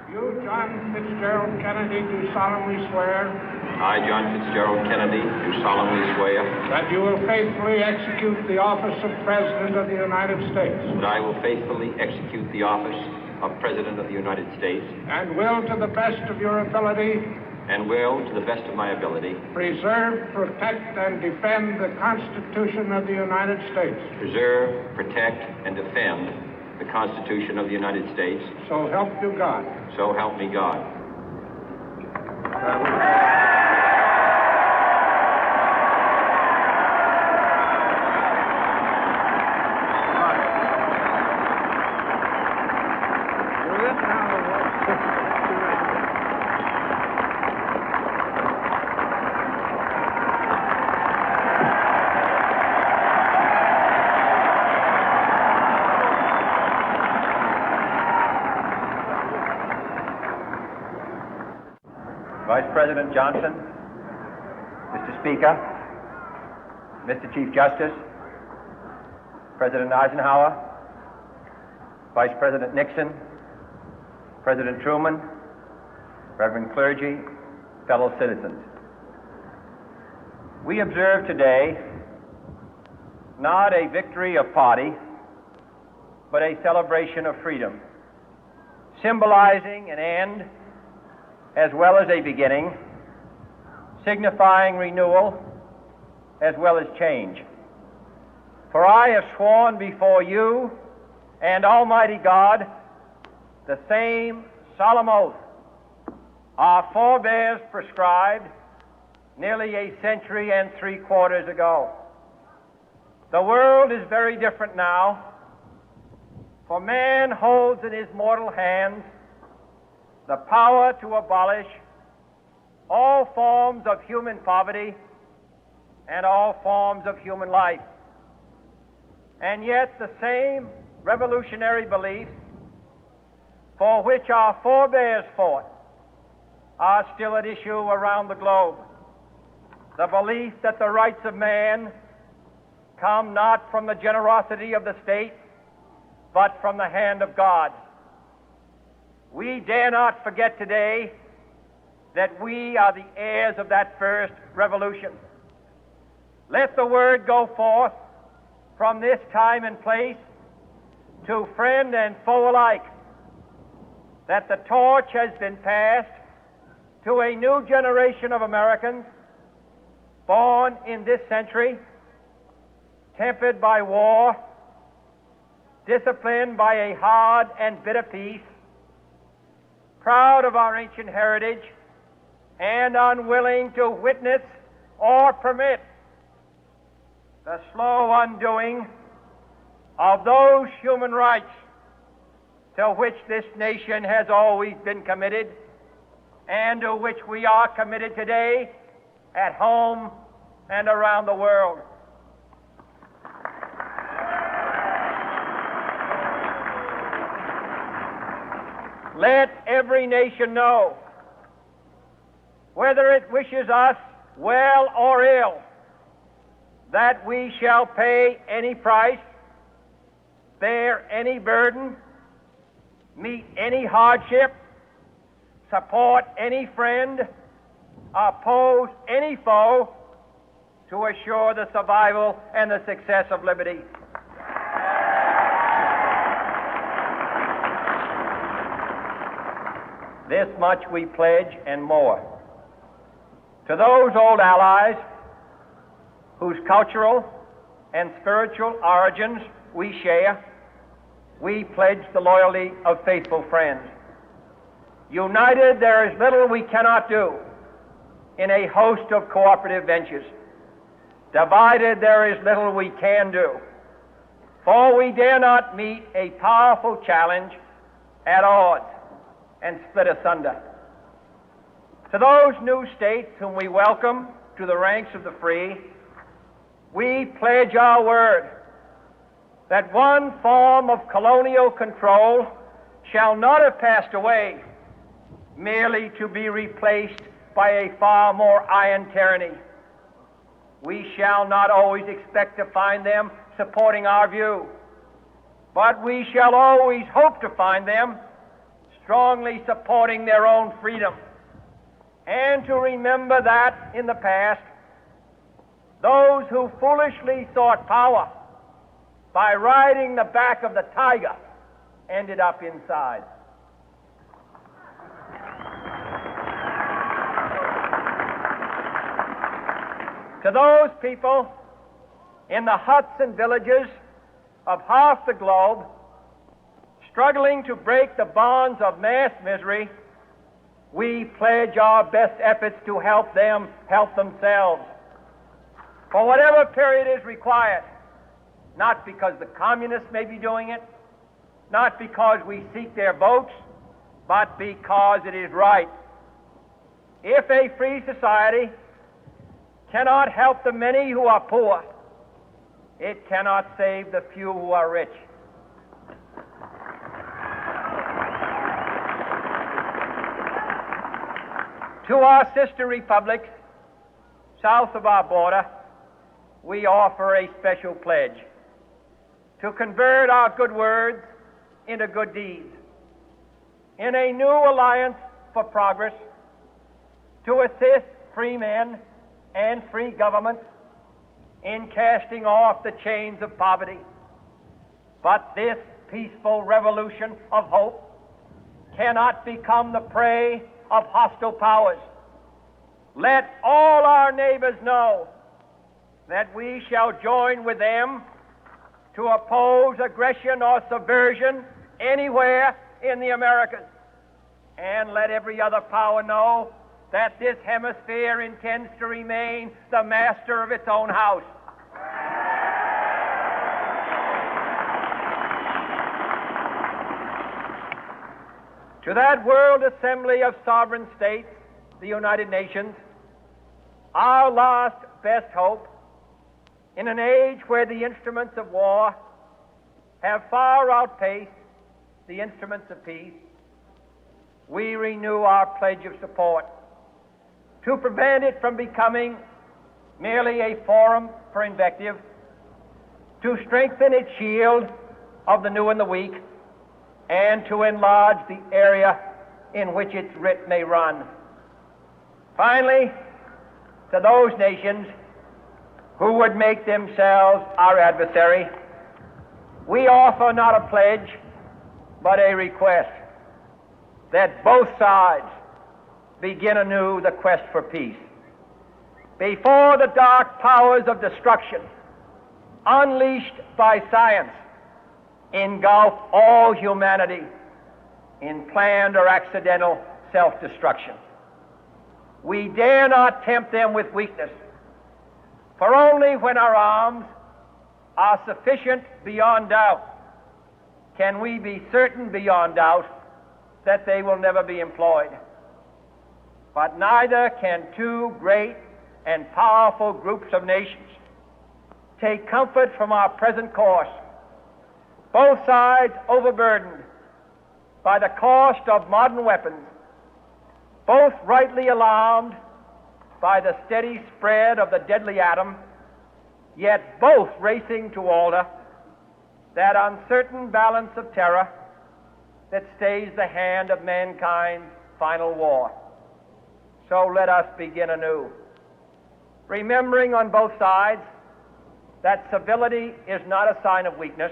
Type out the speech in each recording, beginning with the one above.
You, John Fitzgerald Kennedy, do solemnly swear. I, John Fitzgerald Kennedy, do solemnly swear. That you will faithfully execute the office of President of the United States. That I will faithfully execute the office of President of the United States. And will, to the best of your ability. And will, to the best of my ability. Preserve, protect, and defend the Constitution of the United States. Preserve, protect, and defend the Constitution of the United States. So help you God. So help me God. Vice President Johnson, Mr. Speaker, Mr. Chief Justice, President Eisenhower, Vice President Nixon, President Truman, Reverend clergy, fellow citizens. We observe today not a victory of party, but a celebration of freedom, symbolizing an end as well as a beginning, signifying renewal as well as change. For I have sworn before you and Almighty God the same solemn oath our forebears prescribed nearly a century and 3/4 ago. The world is very different now, for man holds in his mortal hands the power to abolish all forms of human poverty and all forms of human life. And yet the same revolutionary beliefs for which our forebears fought are still at issue around the globe. The belief that the rights of man come not from the generosity of the state, but from the hand of God. We dare not forget today that we are the heirs of that first revolution. Let the word go forth from this time and place to friend and foe alike that the torch has been passed to a new generation of Americans born in this century, tempered by war, disciplined by a hard and bitter peace, proud of our ancient heritage, and unwilling to witness or permit the slow undoing of those human rights to which this nation has always been committed and to which we are committed today at home and around the world. Let every nation know, whether it wishes us well or ill, that we shall pay any price, bear any burden, meet any hardship, support any friend, oppose any foe to assure the survival and the success of liberty. This much we pledge and more. To those old allies whose cultural and spiritual origins we share, we pledge the loyalty of faithful friends. United, there is little we cannot do in a host of cooperative ventures. Divided, there is little we can do, for we dare not meet a powerful challenge at odds and split asunder. To those new states whom we welcome to the ranks of the free, we pledge our word that one form of colonial control shall not have passed away, merely to be replaced by a far more iron tyranny. We shall not always expect to find them supporting our view, but we shall always hope to find them strongly supporting their own freedom, and to remember that in the past, those who foolishly sought power by riding the back of the tiger ended up inside. To those people in the huts and villages of half the globe struggling to break the bonds of mass misery, we pledge our best efforts to help them help themselves for whatever period is required, not because the communists may be doing it, not because we seek their votes, but because it is right. If a free society cannot help the many who are poor, it cannot save the few who are rich. To our sister republics south of our border, we offer a special pledge to convert our good words into good deeds, in a new alliance for progress, to assist free men and free governments in casting off the chains of poverty. But this peaceful revolution of hope cannot become the prey of hostile powers. Let all our neighbors know that we shall join with them to oppose aggression or subversion anywhere in the Americas. And let every other power know that this hemisphere intends to remain the master of its own house. To that World Assembly of Sovereign States, the United Nations, our last best hope, in an age where the instruments of war have far outpaced the instruments of peace, we renew our pledge of support to prevent it from becoming merely a forum for invective, to strengthen its shield of the new and the weak, and to enlarge the area in which its writ may run. Finally, to those nations who would make themselves our adversary, we offer not a pledge, but a request that both sides begin anew the quest for peace. Before the dark powers of destruction, unleashed by science, engulf all humanity in planned or accidental self-destruction, we dare not tempt them with weakness, for only when our arms are sufficient beyond doubt can we be certain beyond doubt that they will never be employed. But neither can two great and powerful groups of nations take comfort from our present course, both sides overburdened by the cost of modern weapons, both rightly alarmed by the steady spread of the deadly atom, yet both racing to alter that uncertain balance of terror that stays the hand of mankind's final war. So let us begin anew, remembering on both sides that civility is not a sign of weakness,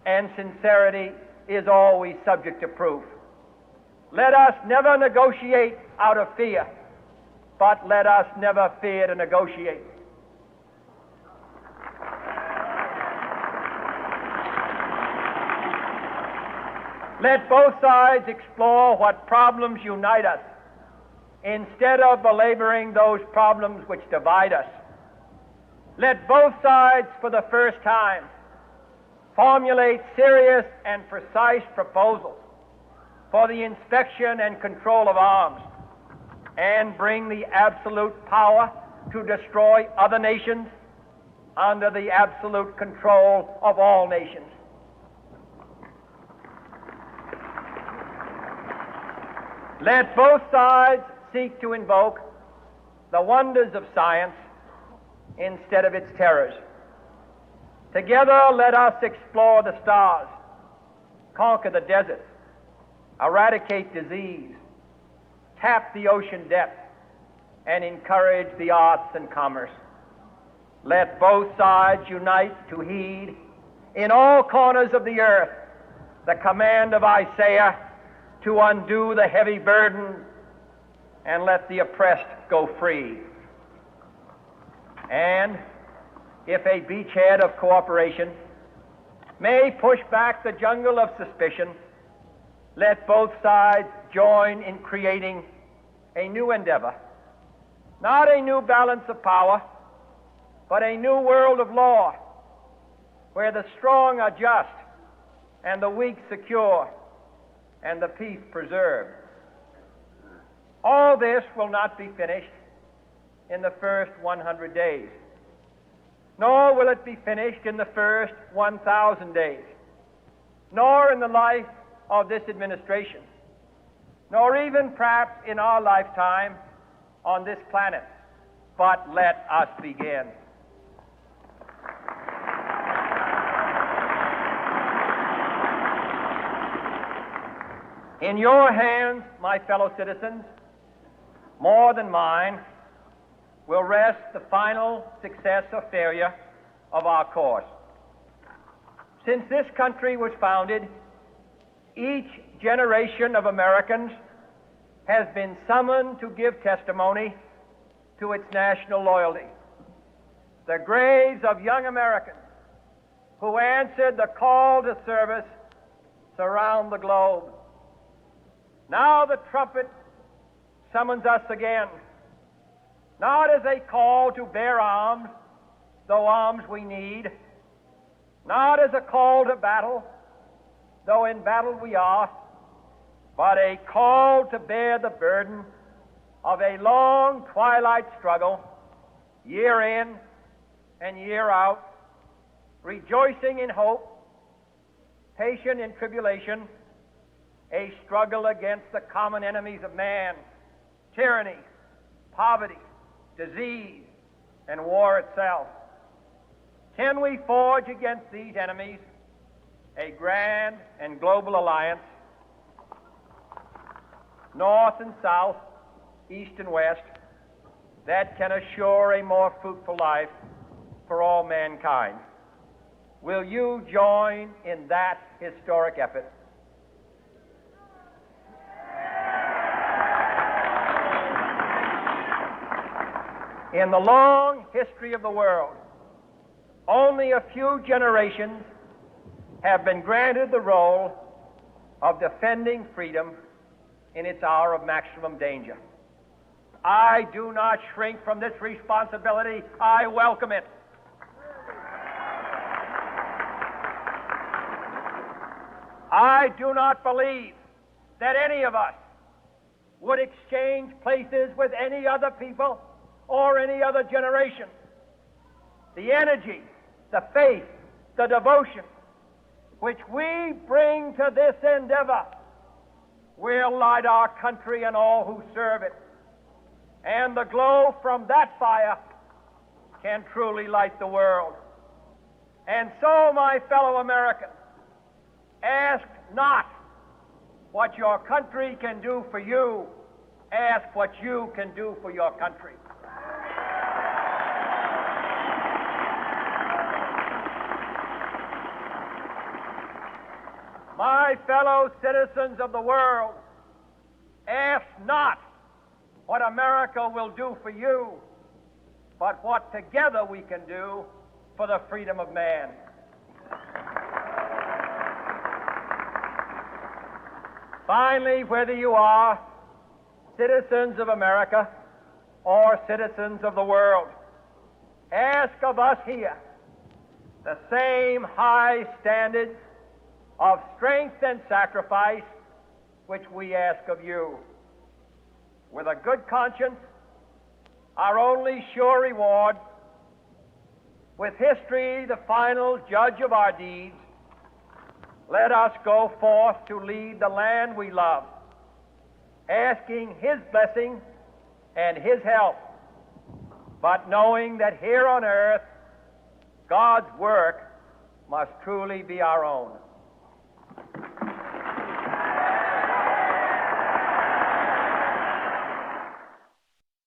and sincerity is always subject to proof. Let us never negotiate out of fear, but let us never fear to negotiate. Let both sides explore what problems unite us, instead of belaboring those problems which divide us. Let both sides, for the first time, formulate serious and precise proposals for the inspection and control of arms, and bring the absolute power to destroy other nations under the absolute control of all nations. Let both sides seek to invoke the wonders of science instead of its terrors. Together, let us explore the stars, conquer the deserts, eradicate disease, tap the ocean depth, and encourage the arts and commerce. Let both sides unite to heed in all corners of the earth the command of Isaiah to undo the heavy burden and let the oppressed go free. And if a beachhead of cooperation may push back the jungle of suspicion, let both sides join in creating a new endeavor, not a new balance of power, but a new world of law, where the strong are just and the weak secure and the peace preserved. All this will not be finished in the first 100 days, nor will it be finished in the first 1,000 days, nor in the life of this administration, nor even perhaps in our lifetime on this planet. But let us begin. In your hands, my fellow citizens, more than mine, will rest the final success or failure of our course. Since this country was founded, each generation of Americans has been summoned to give testimony to its national loyalty. The graves of young Americans who answered the call to service surround the globe. Now the trumpet summons us again, not as a call to bear arms, though arms we need, not as a call to battle, though in battle we are, but a call to bear the burden of a long twilight struggle, year in and year out, rejoicing in hope, patient in tribulation, a struggle against the common enemies of man, tyranny, poverty, disease, and war itself. Can we forge against these enemies a grand and global alliance, north and south, east and west, that can assure a more fruitful life for all mankind? Will you join in that historic effort? In the long history of the world, only a few generations have been granted the role of defending freedom in its hour of maximum danger. I do not shrink from this responsibility. I welcome it. I do not believe that any of us would exchange places with any other people or any other generation. The energy, the faith, the devotion which we bring to this endeavor will light our country and all who serve it. And the glow from that fire can truly light the world. And so, my fellow Americans, ask not what your country can do for you. Ask what you can do for your country. My fellow citizens of the world, ask not what America will do for you, but what together we can do for the freedom of man. Finally, whether you are citizens of America or citizens of the world, ask of us here the same high standards of strength and sacrifice which we ask of you. With a good conscience, our only sure reward, with history the final judge of our deeds, let us go forth to lead the land we love, asking His blessing and His help, but knowing that here on earth God's work must truly be our own.